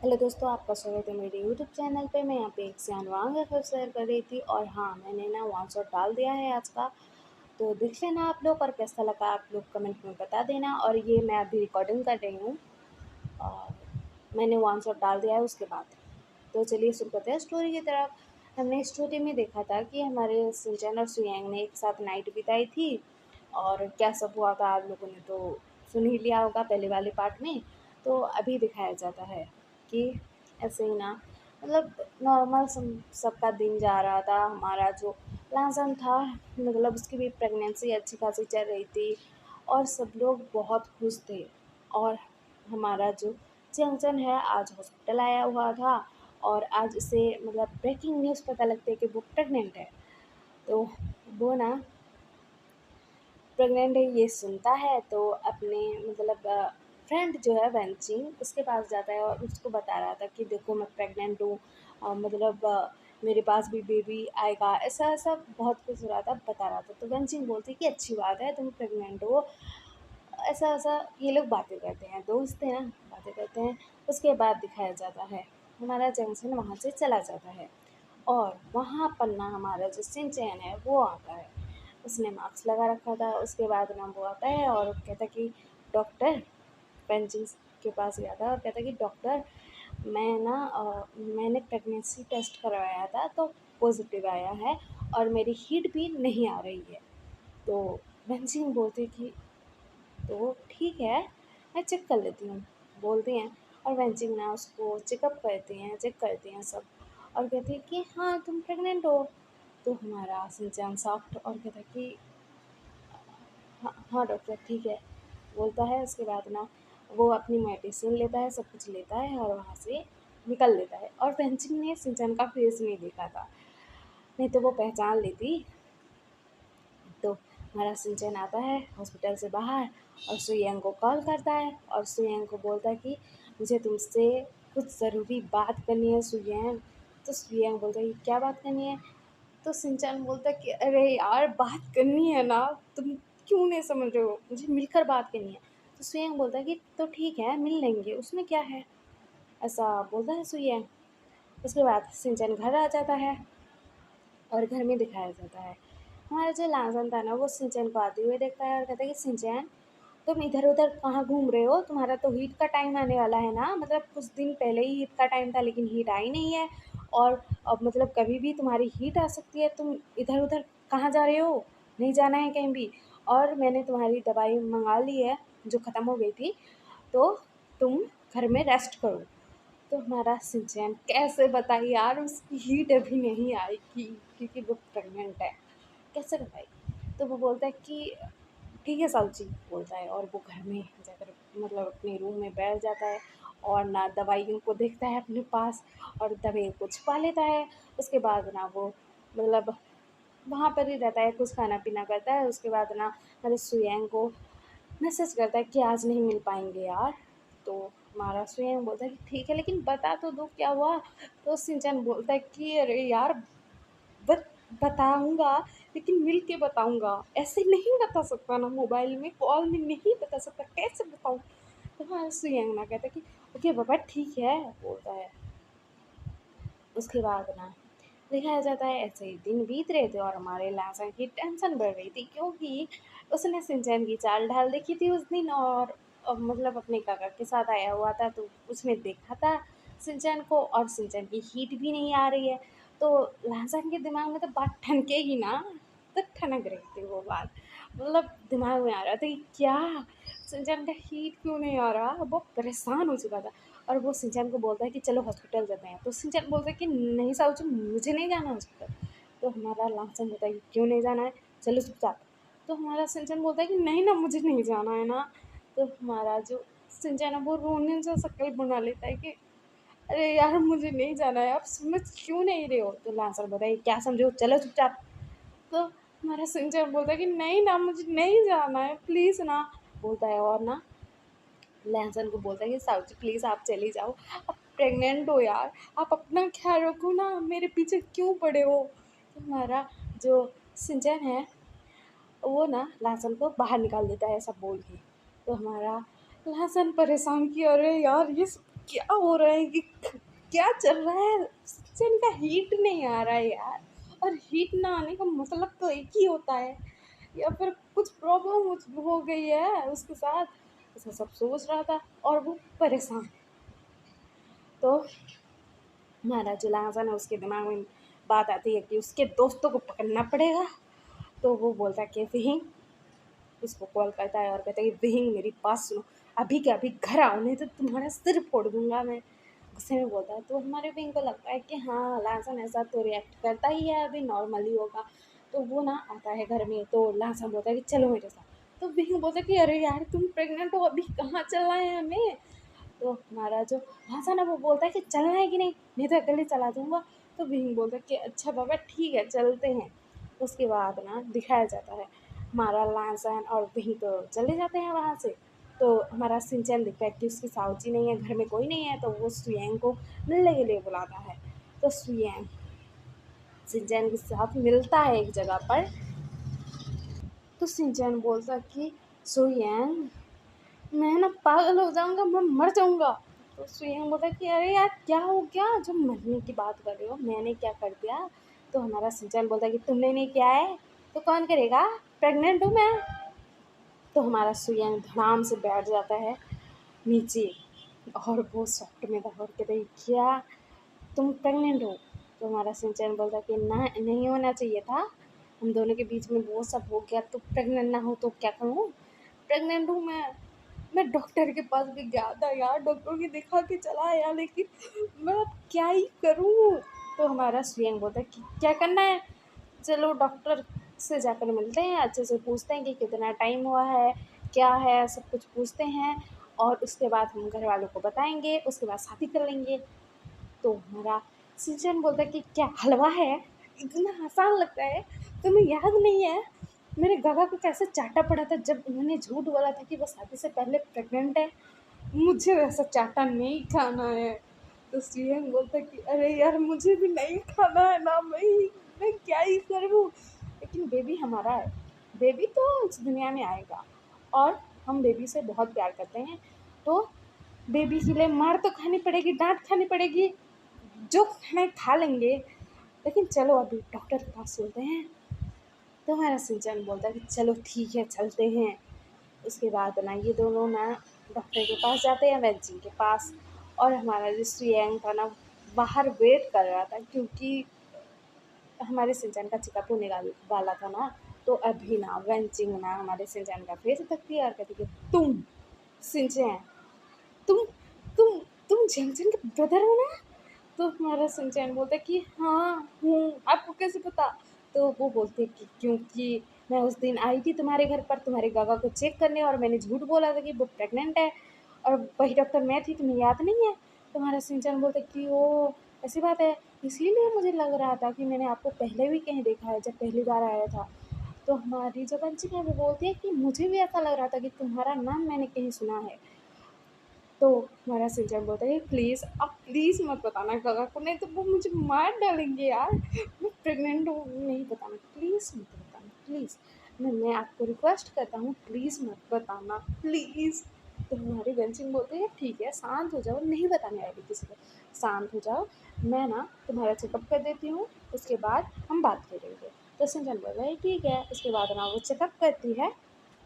Hello दोस्तों, आपका स्वागत है मेरे यूट्यूब चैनल पे। मैं यहाँ पे एक सियानवांग एफ शेयर कर रही थी और हाँ, मैंने ना वन शॉट डाल दिया है आज का। तो देख लेना आप लोग, और कैसा लगा आप लोग कमेंट में बता देना। और ये मैं अभी रिकॉर्डिंग कर रही हूँ और मैंने वन शॉट डाल दिया है उसके बाद। तो चलिए शुरू करते हैं स्टोरी की तरफ। हमने स्टोरी में देखा था कि हमारे सिंचन और सुयांग ने एक साथ नाइट बिताई थी और क्या सब हुआ था आप लोगों ने तो सुन ही लिया होगा पहले वाले पार्ट में। तो अभी दिखाया जाता है कि ऐसे ही ना, मतलब नॉर्मल सबका दिन जा रहा था। हमारा जो लाजन था, मतलब उसकी भी प्रेगनेंसी अच्छी खासी चल रही थी और सब लोग बहुत खुश थे। और हमारा जो चंचन है आज हॉस्पिटल आया हुआ था और आज उसे मतलब ब्रेकिंग न्यूज़ पता लगती है कि वो प्रेग्नेंट है। तो वो ना प्रेग्नेंट है ये सुनता है तो अपने मतलब फ्रेंड जो है वेंचिंग उसके पास जाता है और उसको बता रहा था कि देखो मैं प्रेग्नेंट हूँ। मतलब मेरे पास भी बेबी आएगा, ऐसा ऐसा बहुत कुछ हो रहा था, बता रहा था। तो वेंचिंग बोलती कि अच्छी बात है तुम प्रेग्नेंट हो, ऐसा ऐसा ये लोग बातें करते हैं, दोस्त हैं ना, बातें करते हैं। उसके बाद दिखाया जाता है हमारा जंक्शन वहाँ से चला जाता है और वहाँ पर ना हमारा जो सिंचैन है वो आता है। उसने मास्क लगा रखा था। उसके बाद ना वो आता है और कहता कि डॉक्टर, पेंचिंग के पास गया था और कहता कि डॉक्टर मैंने प्रेगनेंसी टेस्ट करवाया था तो पॉजिटिव आया है और मेरी हीट भी नहीं आ रही है। तो पेंचिंग बोलती कि तो ठीक है, मैं चेक कर लेती हूँ, बोलती हैं। और वेंचिंग ना उसको चेकअप करती हैं, चेक करती हैं सब और कहती है कि हाँ तुम प्रेग्नेंट हो। तो हमारा सिंचन सॉफ्ट और कहता है कि हाँ हाँ डॉक्टर ठीक है, बोलता है। उसके बाद ना वो अपनी मेडिसिन लेता है, सब कुछ लेता है और वहाँ से निकल लेता है। और वेंचिंग ने सिंचन का फेस नहीं देखा था, नहीं तो वो पहचान लेती। तो हमारा सिंचन आता है हॉस्पिटल से बाहर और सुयंग को कॉल करता है और सुयंग को बोलता है कि मुझे तुमसे कुछ ज़रूरी बात करनी है सुयंग। तो सुयंग बोलता है कि क्या बात करनी है। तो सिंचन बोलता है कि अरे यार बात करनी है ना, तुम क्यों नहीं समझ रहे हो, मुझे मिलकर बात करनी है। तो सुयंग बोलता है कि तो ठीक है मिल लेंगे, उसमें क्या है, ऐसा बोलता है सुयंग। उसके बाद सिंचन घर आ जाता है और घर में दिखाया जाता है हमारा जो लाजन था ना वो सिंचन को आते हुए देखता है और कहता है कि सिंचन तुम इधर उधर कहाँ घूम रहे हो, तुम्हारा तो हीट का टाइम आने वाला है ना, मतलब कुछ दिन पहले ही हीट का टाइम था लेकिन हीट आई नहीं है। और अब मतलब कभी भी तुम्हारी हीट आ सकती है, तुम इधर उधर कहाँ जा रहे हो, नहीं जाना है कहीं भी। और मैंने तुम्हारी दवाई मंगा ली है जो ख़त्म हो गई थी, तो तुम घर में रेस्ट करो। तो हमारा सिंचन कैसे बताए यार, उसकी हीट अभी नहीं आएगी क्योंकि वो प्रेग्नेंट है, कैसे बताएगी। तो वो बोलता है कि ठीक है साहू जी, बोलता है। और वो घर में जाकर मतलब अपने रूम में बैठ जाता है और ना दवाइयों को देखता है अपने पास और दवाइयों को छुपा लेता है। उसके बाद ना वो मतलब वहाँ पर ही रहता है, कुछ खाना पीना करता है। उसके बाद ना मेरे सुयंग को मैसेज करता है कि आज नहीं मिल पाएंगे यार। तो हमारा स्वयं बोलता है कि ठीक है लेकिन बता तो दो क्या हुआ। तो सिंचन बोलता है कि अरे यार बत बताऊंगा लेकिन मिल के बताऊंगा, ऐसे नहीं बता सकता ना, मोबाइल में कॉल में नहीं बता सकता, कैसे बताऊँ। तो हमारा स्वयं ना कहता है कि ओके पापा ठीक है, बोलता है। उसके बाद ना दिखाया जाता है ऐसे ही दिन बीत रहे थे और हमारे लासा की टेंशन बढ़ रही थी क्योंकि उसने सिंचन की चाल ढाल देखी थी उस दिन। और मतलब अपने काका के साथ आया हुआ था तो उसने देखा था सिंचन को और सिंचन की हीट भी नहीं आ रही है। तो लासन के दिमाग में तो बात ठनकेगी ना, तो ठनक रही थी वो बात, मतलब दिमाग में आ रहा था कि क्या सिंचन का हीट क्यों नहीं आ रहा, वो परेशान हो चुका था। और वो सिंचन को बोलता है कि चलो हॉस्पिटल जाते हैं। तो सिंचन बोलता है कि नहीं साहू जी मुझे नहीं जाना हॉस्पिटल। तो हमारा लालचन होता है कि क्यों नहीं जाना है, चलो चुपचाप। तो हमारा सिंचन बोलता है कि नहीं ना मुझे नहीं जाना है ना। तो हमारा जो सिंचन है वो रोने से शक्ल बना लेता है कि अरे यार मुझे नहीं जाना है, आप समझ क्यों नहीं रहे हो। तो लालचन बोलता है क्या समझो, चलो चुपचाप। तो हमारा सिंचन बोलता है कि नहीं ना मुझे नहीं जाना है प्लीज़ ना, बोलता है। और ना लहसन को बोलता है कि साहू जी प्लीज़ आप चली जाओ, आप प्रेग्नेंट हो यार, आप अपना ख्याल रखो ना, मेरे पीछे क्यों पड़े हो। तो हमारा जो सिंचन है वो ना लहसन को बाहर निकाल देता है ऐसा बोल के। तो हमारा लहसन परेशान कि अरे यार ये क्या हो रहा है कि क्या चल रहा है? किचन का हीट नहीं आ रहा है यार। और हीट ना आने का मतलब तो एक ही होता है, या फिर कुछ प्रॉब्लम हो गई है उसके साथ। ऐसा सब सोच रहा था और वो परेशान। तो हमारा जो लाजन है उसके दिमाग में बात आती है कि उसके दोस्तों को पकड़ना पड़ेगा। तो वो बोलता है कि वहीं उसको कॉल करता है और कहता है कि विहिंग मेरी बात सुनो, अभी के अभी घर आओ नहीं तो तुम्हारा सिर फोड़ दूंगा मैं। गुस्से में बोलता है। तो हमारे विंग को लगता है कि हाँ लासन ऐसा तो रिएक्ट करता ही है, अभी नॉर्मली होगा। तो वो ना आता है घर में। तो लासन बोलता है कि चलो मेरे साथ। तो विंग बोलता है कि अरे यार तुम प्रेग्नेंट हो, अभी कहाँ चलना है हमें। तो हमारा जो लासन है वो बोलता है कि चलना है कि नहीं, नहीं तो अकेले चला जाऊँगा। तो विंग बोलता है कि अच्छा बाबा ठीक है चलते हैं। उसके बाद ना दिखाया जाता है हमारा लासन और वहीं तो चले जाते हैं वहाँ से। तो हमारा सिंचन दिखता है कि उसकी साउची नहीं है, घर में कोई नहीं है। तो वो सुयंग को मिलने के लिए बुलाता है। तो सुयंग सिंचन के साथ मिलता है एक जगह पर। तो सिंचन बोलता कि सुयंग मैं ना पागल हो जाऊंगा, मैं मर जाऊंगा। तो सुयंग बोलता कि अरे यार क्या हो गया जो मरने की बात कर रहे हो, मैंने क्या कर दिया। तो हमारा सिंचन बोलता कि तुमने नहीं किया है तो कौन करेगा, प्रेग्नेंट हूँ मैं। तो हमारा सुयंग धड़ाम से बैठ जाता है नीचे। और वो सॉफ्ट में दबा के रही क्या तुम प्रेग्नेंट हो। तो हमारा सिंचन बोलता कि ना नहीं होना चाहिए था, हम दोनों के बीच में वो सब हो गया। तो प्रेग्नेंट ना हो तो क्या करूँ, प्रेग्नेंट हूँ मैं डॉक्टर के पास भी गया था यार, डॉक्टर की दिखा के चला आया, लेकिन मैं अब क्या ही करूँ। तो हमारा सुयंग बोलता है कि क्या करना है, चलो डॉक्टर से जाकर मिलते हैं, अच्छे से पूछते हैं कि कितना टाइम हुआ है, क्या है, सब कुछ पूछते हैं। और उसके बाद हम घर वालों को बताएंगे, उसके बाद शादी कर लेंगे। तो हमारा सिंचन बोलता है कि क्या हलवा है, इतना आसान लगता है, तुम्हें याद नहीं है मेरे गगा को कैसे चाटा पड़ा था जब उन्होंने झूठ बोला था कि वो शादी से पहले प्रेग्नेंट है। मुझे वैसा चाटा नहीं खाना है। तो सीएम बोलता कि अरे यार मुझे भी नहीं खाना है ना, मैं क्या ही करूँ। लेकिन बेबी हमारा है, बेबी तो इस दुनिया में आएगा और हम बेबी से बहुत प्यार करते हैं। तो बेबी के लिए मार तो खानी पड़ेगी, डांट खानी पड़ेगी, जो खाना है खा लेंगे। लेकिन चलो अभी डॉक्टर के पास चलते हैं। तो हमारा सिंचन बोलता है कि चलो ठीक है चलते हैं। उसके बाद ना ये दोनों ना डॉक्टर के पास जाते हैं, वैन के पास। और हमारा जो सुयंग था ना बाहर वेट कर रहा था, क्योंकि हमारे सिंचन का चेकअप होने वाला था ना। तो अभी ना वेंचिंग ना हमारे सिंचन का फेस तकती है और कहती कि तुम सिंचन, तुम तुम तुम जंगजन के ब्रदर हो ना। तो हमारा सनचैन बोलता है कि हाँ हूँ, आपको कैसे पता। तो वो बोलते हैं कि क्योंकि मैं उस दिन आई थी तुम्हारे घर पर तुम्हारे गागा को चेक करने और मैंने झूठ बोला था कि वो प्रेग्नेंट है, और वही डॉक्टर मैं थी, तुम्हें याद नहीं है। तो हमारा सिंचन बोलता है कि ओ ऐसी बात है, इसीलिए मुझे लग रहा था कि मैंने आपको पहले भी कहीं देखा है जब पहली बार आया था। तो हमारी जो बंचिक है वो बोलती है कि मुझे भी ऐसा लग रहा था कि तुम्हारा नाम मैंने कहीं सुना है। तो हमारा सिंचन बोलता है प्लीज़ आप प्लीज़ मत बताना गगा को, नहीं तो वो मुझे मार डालेंगे यार, मैं प्रेग्नेंट हूँ, नहीं बताना प्लीज़ मत बताना प्लीज़, मैं आपको रिक्वेस्ट करता हूँ प्लीज़ मत बताना प्लीज़। तो हमारी बेंचिंग बोलते हैं ठीक है शांत हो जाओ, नहीं बताने आएगी किसी को, शांत हो जाओ, मैं ना तुम्हारा चेकअप कर देती हूँ, उसके बाद हम बात करेंगे। तो सिंचन बोल रहे हैं ठीक है। उसके बाद ना वो चेकअप करती है।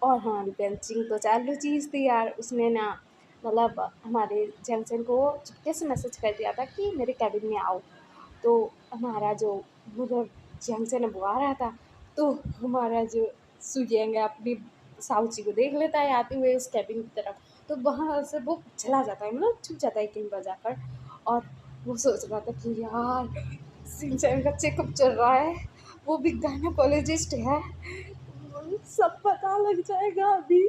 और हमारी बेंचिंग तो चालू चीज़ थी यार, उसने ना मतलब हमारे जैनसन को चुपके से मैसेज कर दिया था कि मेरे कैबिन में आओ। तो हमारा जो मतलब जैनसन है वो आ रहा था। तो हमारा जो सुयंग है अपनी साउची को देख लेता है आते हुए उस कैबिन की तरफ। तो वहाँ से वो चला जाता है, मतलब छुप जाता है कहीं पर जाकर। और वो सोच रहा था कि यार सिंचन का चेकअप चल रहा है, वो भी गायनोकोलॉजिस्ट है, सब पता लग जाएगा अभी।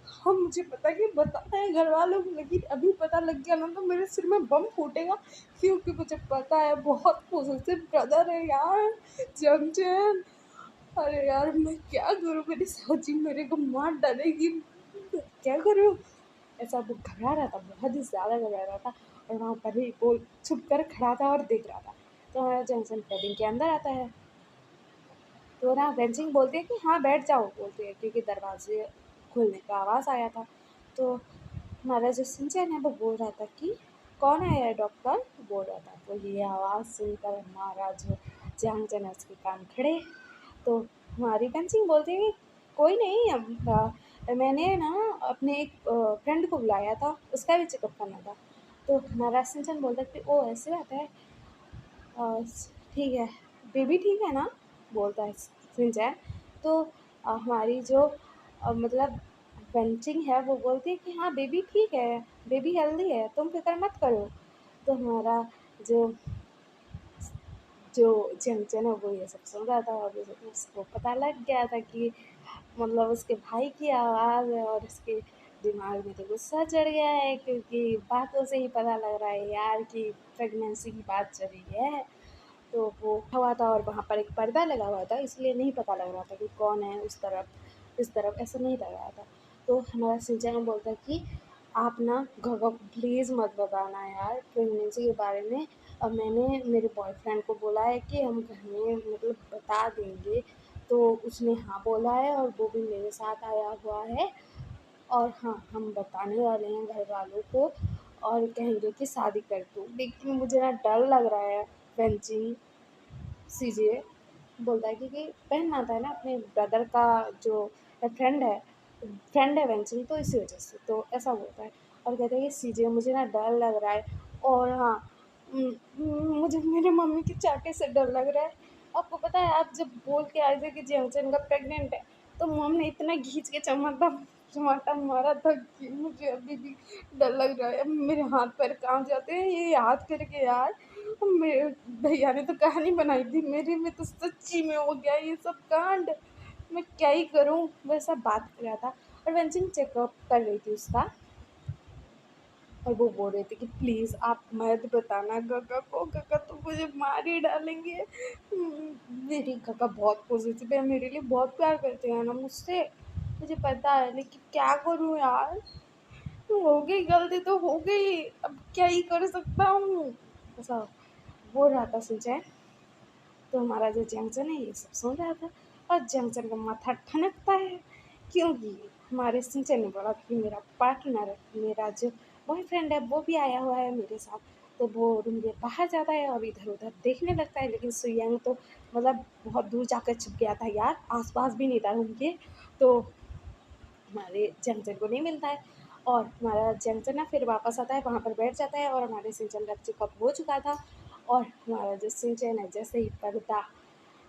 हाँ मुझे पता कि बताना है घर वालों को, लेकिन अभी पता लग गया ना तो मेरे सिर में बम फूटेगा, क्योंकि मुझे पता है बहुत पॉजिटिव ब्रदर है यार जंजन। अरे यार मैं क्या करूँ, मेरी साउजी मेरे को मार डालेगी, क्या करूँ। ऐसा वो घबरा रहा था, बहुत ही ज़्यादा घबरा रहा था। और वहाँ पर ही वो छुप कर खड़ा था और देख रहा था। तो हमारा जंक्शन कैबिन के अंदर आता है। तो ना बेंचिंग बोलती है कि हाँ बैठ जाओ, बोलती है क्योंकि दरवाजे खुलने का आवाज़ आया था। तो हमारा जो सिंचन है वो बोल रहा था कि कौन है डॉक्टर, बोल रहा था। तो ये आवाज़ सुनकर हमारा जो जंगजन है उसके कान खड़े। तो हमारी कंचिंग बोलती है कि कोई नहीं, अब मैंने ना अपने एक फ्रेंड को बुलाया था, उसका भी चेकअप करना था। तो हमारा सिंचन बोलता है कि ओ ऐसी बात है, अ, ठीक है, बेबी ठीक है ना, बोलता है सिंचन। तो हमारी जो मतलब बंचिंग है वो बोलती है कि हाँ बेबी ठीक है, बेबी हेल्दी है, तुम फिक्र मत करो। तो हमारा जो जो चंचन है वो ये सब सुन रहा था, और उसको पता लग गया था कि मतलब उसके भाई की आवाज़ है, और उसके दिमाग में तो गुस्सा चढ़ गया है, क्योंकि बातों से ही पता लग रहा है यार कि प्रेगनेंसी की बात चल रही है। तो वो हुआ था, और वहाँ पर एक पर्दा लगा हुआ था, इसलिए नहीं पता लग रहा था कि कौन है उस तरफ इस तरफ, ऐसा नहीं लग रहा था। तो हमारा सिंचन बोलता कि आप ना गगा को प्लीज़ मत बताना यार प्रेगनेंसी के बारे में। अब मैंने मेरे बॉयफ्रेंड को बोला है कि हम घर में मतलब बता देंगे, तो उसने हाँ बोला है, और वो भी मेरे साथ आया हुआ है। और हाँ, हम बताने वाले हैं घर वालों को, और कहेंगे कि शादी कर दो। लेकिन मुझे ना डर लग रहा है बेंचिंग, सीजे बोलता है, क्योंकि बहन मानता है ना अपने ब्रदर का, जो फ्रेंड है वेंचिंग, तो इसी वजह से तो ऐसा बोलता है। और कहता है कि सीजे मुझे ना डर लग रहा है, और हाँ, मुझे मेरे मम्मी की चाटे से डर लग रहा है। आपको पता है आप जब बोल के आए थे कि जंक्शन का प्रेग्नेंट है, तो मम ने इतना खींच के चमाटा चमाटा मारा था कि मुझे अभी भी डर लग रहा है। मेरे हाथ पैर कांप जाते हैं ये याद करके यार। मेरे भैया ने तो कहानी बनाई थी, मेरे में तो सच्ची में हो गया ये सब कांड। मैं क्या ही करूं, वैसा बात कर रहा था। और वेंचिंग चेकअप कर रही थी उसका, और वो बोल रहे थे कि प्लीज़ आप मत बताना गगा को, गगा तो मुझे मार ही डालेंगे। मेरी गगा बहुत पॉजिटिव है, मेरे लिए बहुत प्यार करते हैं ना मुझसे, मुझे पता है, लेकिन क्या करूं यार, हो गई गलती तो हो गई, अब क्या ही कर सकता हूँ, ऐसा बोल रहा था सिंचन। तो हमारा जो जंक्शन है ये सब सुन रहा था, और जंक्शन का माथा ठनकता है, क्योंकि हमारे सिंचन ने बोला कि मेरा पार्टनर, मेरा जो बॉयफ्रेंड है वो भी आया हुआ है मेरे साथ। तो वो रूम के बाहर जाता है और इधर उधर देखने लगता है, लेकिन सुयंग तो मतलब बहुत दूर जाकर छिप गया था यार, आसपास भी नहीं था रूम के। तो हमारे जंक्शन को नहीं मिलता है, और हमारा जंक्शन ना फिर वापस आता है, वहाँ पर बैठ जाता है, और हमारे सिंचन का चेकअप हो चुका था। और हमारा जो सिंचन है जैसे ही पर्दा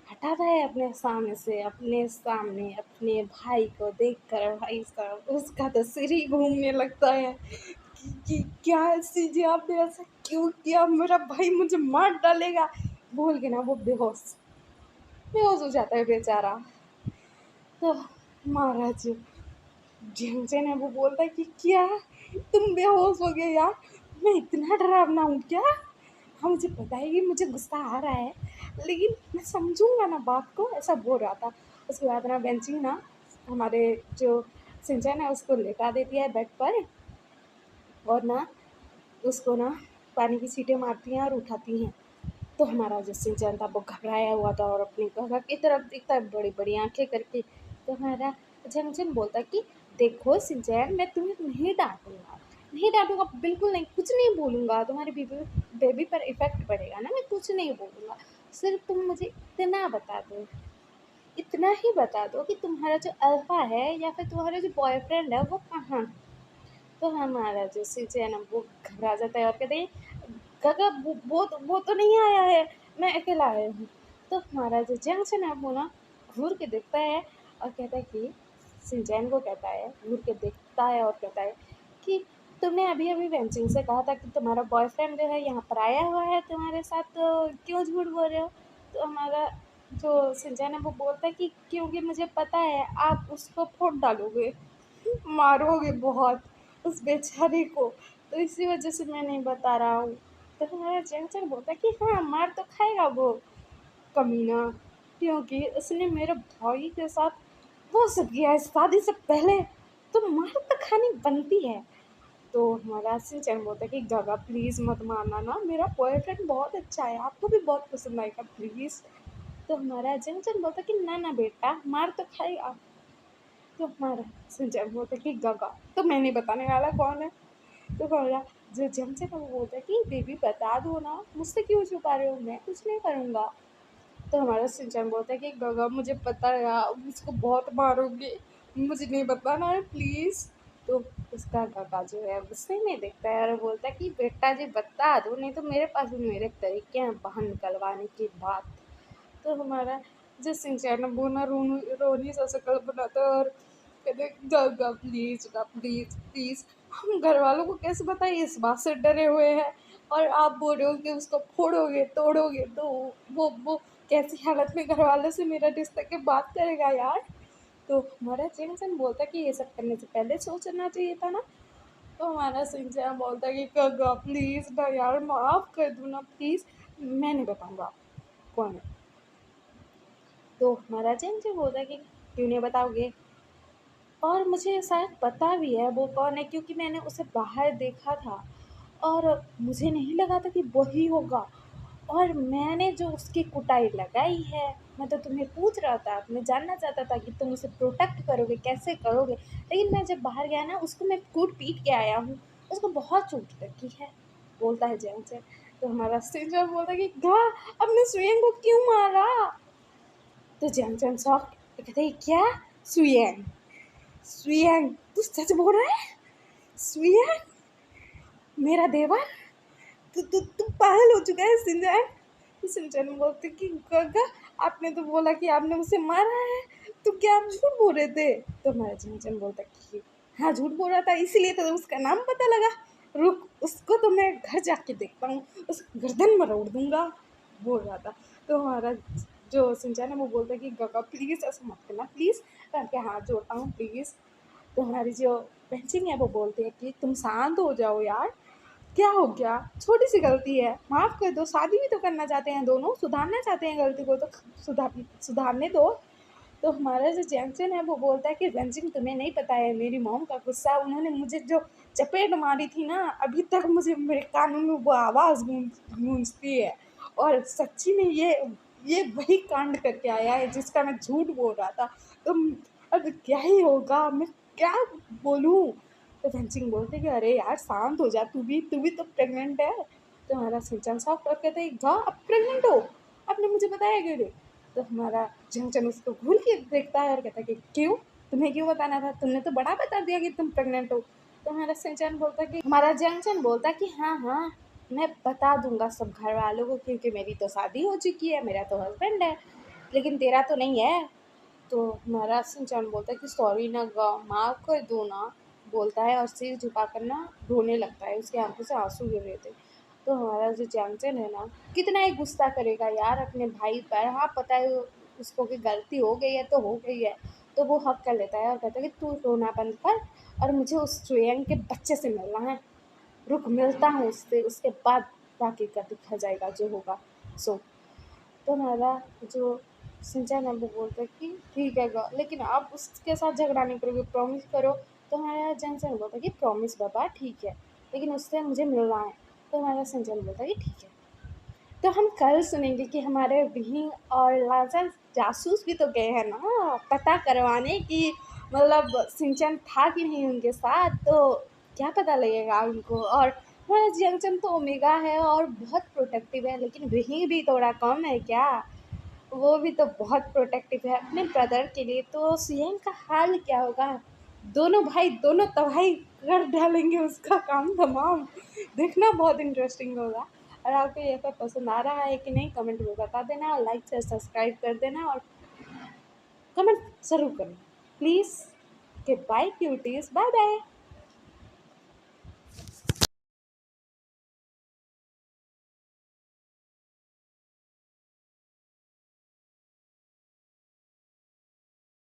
हटाता है अपने सामने अपने भाई को देखकर, भाई साहब उसका तो सिर ही घूमने लगता है कि क्या चीज़ें आपने ऐसा क्यों किया, मेरा भाई मुझे मार डालेगा बोल के ना वो बेहोश बेहोश हो जाता है बेचारा। तो महाराज झिंझन है वो बोलता है कि क्या तुम बेहोश हो गए यार, मैं इतना डरावना हूँ क्या? हाँ मुझे पता है कि मुझे गुस्सा आ रहा है, लेकिन मैं समझूंगा ना बात को, ऐसा बोल रहा था। उसके बाद ना बेंचिंग ना हमारे जो सिंचन है उसको लेटा देती है बेड पर, और ना उसको ना पानी की छींटे मारती हैं और उठाती हैं। तो हमारा जो सिंचन था वो घबराया हुआ था, और अपनी गगा की तरफ देखता है बड़ी बड़ी आंखें करके। तो हमारा झंझन बोलता कि देखो सिंचन, मैं तुम्हें नहीं डांटूंगा, नहीं डांटूंगा, बिल्कुल नहीं, कुछ नहीं बोलूंगा, तुम्हारे बेबी बेबी पर इफेक्ट पड़ेगा ना, मैं कुछ नहीं बोलूंगा। सिर्फ तुम मुझे इतना बता दो, इतना ही बता दो कि तुम्हारा जो अल्फा है या फिर तुम्हारा जो बॉयफ्रेंड है वो कहाँ है। तो हमारा जो सिंचन है ना वो घबरा जाता है, और कहते हैं काका वो तो नहीं आया है, मैं अकेला आया हूँ। तो हमारा जो जंक्शन है वो ना घूर के देखता है, और कहता है कि सिंचैन को कहता है, घूर के देखता है और कहता है कि तुमने अभी अभी वेंचिंग से कहा था कि तुम्हारा बॉयफ्रेंड जो है यहाँ पर आया हुआ है तुम्हारे साथ, तो क्यों झूठ बोल रहे हो? तो हमारा जो सिंचैन है वो बोलता है कि क्योंकि मुझे पता है आप उसको फोड़ डालोगे, मारोगे बहुत उस बेचारे को, तो इसी वजह से मैं नहीं बता रहा हूँ। तो हमारा जेंसन बोलता है कि हाँ मार तो खाएगा वो कमीना, क्योंकि उसने मेरे भाई के साथ वो सब किया है शादी से पहले, तो मार तो खानी बनती है। तो हमारा सिंचन बोलता है कि गगा प्लीज़ मत मारना ना, मेरा बॉयफ्रेंड बहुत अच्छा है, आपको भी बहुत पसंद आएगा प्लीज़। तो हमारा जनचन बोलता है कि ना ना बेटा मार तो खाएगा। तो हमारा संजय बोलता है कि गगा, तो मैं नहीं बताने वाला कौन है। तो बोला जो जमसे का वो बोलता है कि बेबी बता दो ना, मुझसे क्यों छुपा रहे हो, मैं कुछ नहीं करूँगा। तो हमारा सिंचन बोलता है कि गगा मुझे पता है यार, मुझको बहुत मारोगे, मुझे नहीं बताना है प्लीज़। तो उसका काका जो है गुस्से में देखता है और बोलता है कि बेटा जी बता दो, नहीं तो मेरे पास भी मेरे तरीके हैं बाहर निकलवाने की बात। तो हमारा जो सिंचैन है वो ना रोनी सा शक्ल बनाता है और कहते गागा प्लीज प्लीज प्लीज। हम घर वालों को कैसे बताएं, इस बात से डरे हुए हैं और आप बोल रहे हो कि उसको फोड़ोगे तोड़ोगे, तो वो कैसी हालत में घर वालों से मेरा रिश्ता की बात करेगा यार। तो हमारा चिंचन बोलता कि ये सब करने से पहले सोचना चाहिए था ना। तो हमारा सिंचन बोलता कि गागा प्लीज ना यार, माफ कर दो ना प्लीज, मैं नहीं बताऊंगा कौन है। तो हमारा चिंचन बोलता कि क्यों नहीं बताओगे, और मुझे शायद पता भी है वो कौन है, क्योंकि मैंने उसे बाहर देखा था और मुझे नहीं लगा था कि वही होगा। और मैंने जो उसकी कुटाई लगाई है, मैं तो तुम्हें पूछ रहा था, मैं जानना चाहता था कि तुम उसे प्रोटेक्ट करोगे कैसे करोगे, लेकिन मैं जब बाहर गया ना उसको मैं कूट पीट के आया हूँ, उसको बहुत चोट लगी है, बोलता है जैन से। तो हमारा सिंचर बोलता है कि गा अपने सुयन को क्यों मारा। तो जैन चैन शॉक्ड, कहते हैं क्या, सुयन, सुयन तू सच बोल रहा है, सुयन मेरा देवर, तू पागल हो चुका है सिंचन। तो सिंचन बोलते कि काका आपने तो बोला कि आपने उसे मारा है, तो क्या आप झूठ बोल रहे थे। तो हमारा सिंचन बोलता कि हाँ झूठ बोल रहा था, इसीलिए तो उसका नाम पता लगा, रुक उसको तो मैं घर जाके देखता हूँ, उस गर्दन मरोड़ दूंगा, बोल रहा था। तो हमारा जो सिंचन है वो बोलता है कि काका प्लीज़ ऐसा मत करना प्लीज़, करके हाथ जोड़ता हूँ प्लीज़। तो हमारी जो बहन है वो बोलती है कि तुम शांत हो जाओ यार, क्या हो गया, छोटी सी गलती है, माफ़ कर दो, शादी भी तो करना चाहते हैं दोनों, सुधारना चाहते हैं गलती को, तो सुधारने दो। तो हमारा जो जैक्सन है वो बोलता है कि रंजिन तुम्हें नहीं पता है मेरी मॉम का गुस्सा, उन्होंने मुझे जो चपेट मारी थी ना, अभी तक मुझे मेरे कानों में वो आवाज़ गूंजती है, और सच्ची में ये वही कांड करके आया है जिसका मैं झूठ बोल रहा था। तो अब क्या ही होगा, मैं क्या बोलूँ। तो फेंसिंग बोलते कि अरे यार शांत हो जा, तू भी तो प्रेग्नेंट है। तो हमारा सिंचन साफ कर कहते हैं गा अब प्रेग्नेंट हो, आपने मुझे बताया क्यों नहीं। तो हमारा झंझन उसको घूर के देखता है और कहता है कि क्यों, तुम्हें क्यों बताना था, तुमने तो बड़ा बता दिया कि तुम प्रेग्नेंट हो। तो हमारा सिंचन बोलता कि हमारा जंक्शन बोलता कि हाँ हाँ मैं बता दूंगा सब घर वालों को, क्योंकि मेरी तो शादी हो चुकी है, मेरा तो हस्बैंड है, लेकिन तेरा तो नहीं है। तो हमारा सिंचान बोलता है कि सॉरी ना गा, माफ़ कर दो ना, बोलता है और सिर झुका कर ना रोने लगता है, उसकी आंखों से आंसू गिर रहे थे। तो हमारा जो जैंगचन है ना, कितना ही गुस्सा करेगा यार अपने भाई पर, हाँ पता है उसको कि गलती हो गई है तो हो गई है, तो वो हक कर लेता है और कहता है कि तू रोना बंद कर और मुझे उस चुयंग के बच्चे से मिलना है, रुक मिलता हूँ उससे, उसके बाद बाकी का देखा जाएगा जो होगा सो। तो हमारा जो सिंचन है वो बोलता है कि ठीक है गा, लेकिन आप उसके साथ झगड़ा नहीं करोगे, प्रॉमिस करो। तो हमारा जनसन बोलता है कि प्रॉमिस बाबा ठीक है, लेकिन उससे मुझे मिलना है। तो हमारा सिंचन बोलता है कि ठीक है। तो हम कल सुनेंगे कि हमारे विहीं और लाजन जासूस भी तो गए हैं ना पता करवाने की, मतलब सिंचन था कि नहीं उनके साथ, तो क्या पता लगेगा उनको। और हमारा जंक्शन तो ओमेगा है और बहुत प्रोटेक्टिव है, लेकिन विहीं भी थोड़ा कम है क्या, वो भी तो बहुत प्रोटेक्टिव है अपने ब्रदर के लिए। तो सुयन का हाल क्या होगा, दोनों भाई दोनों तबाही कर डालेंगे उसका काम तमाम। देखना बहुत इंटरेस्टिंग होगा। और आपको ये सब पसंद आ रहा है कि नहीं कमेंट में बता देना, और लाइक से सब्सक्राइब कर देना और कमेंट ज़रूर करना प्लीज़। के बाय क्यूटीज, बाय बाय।